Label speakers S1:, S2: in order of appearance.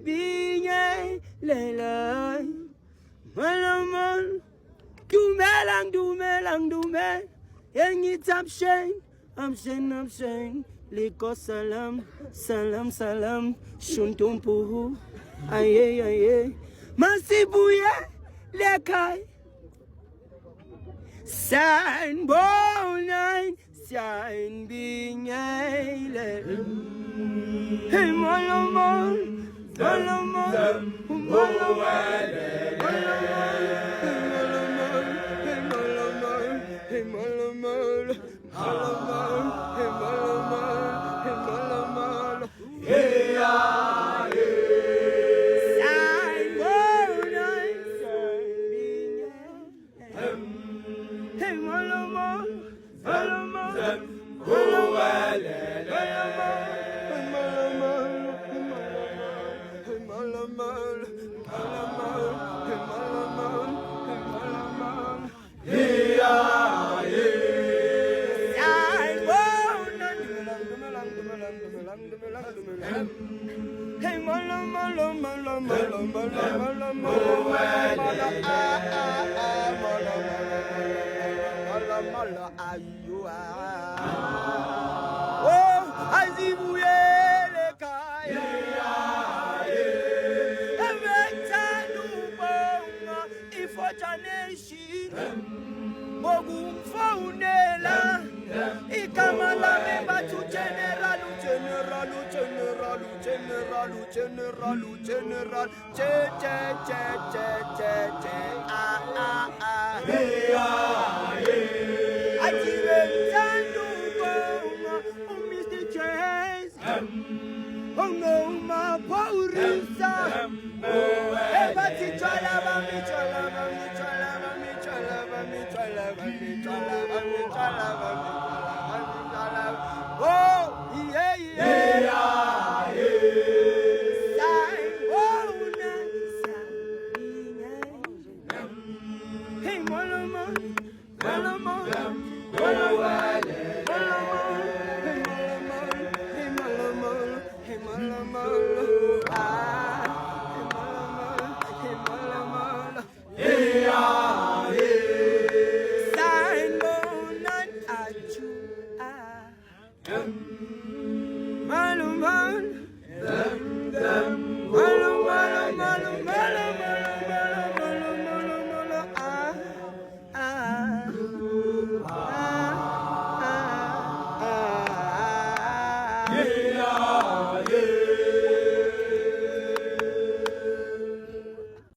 S1: binye lelay malaman dumel yengit I'm Shane liko salam shuntumpuhu aye masibuye lekai Sign bonai, sign binyaile. Hey, Malaman, General, Mr. Chase. Oh no, my Paurisa. Everybody oh, yeah. Hey, Malaman. Hey, Malaman.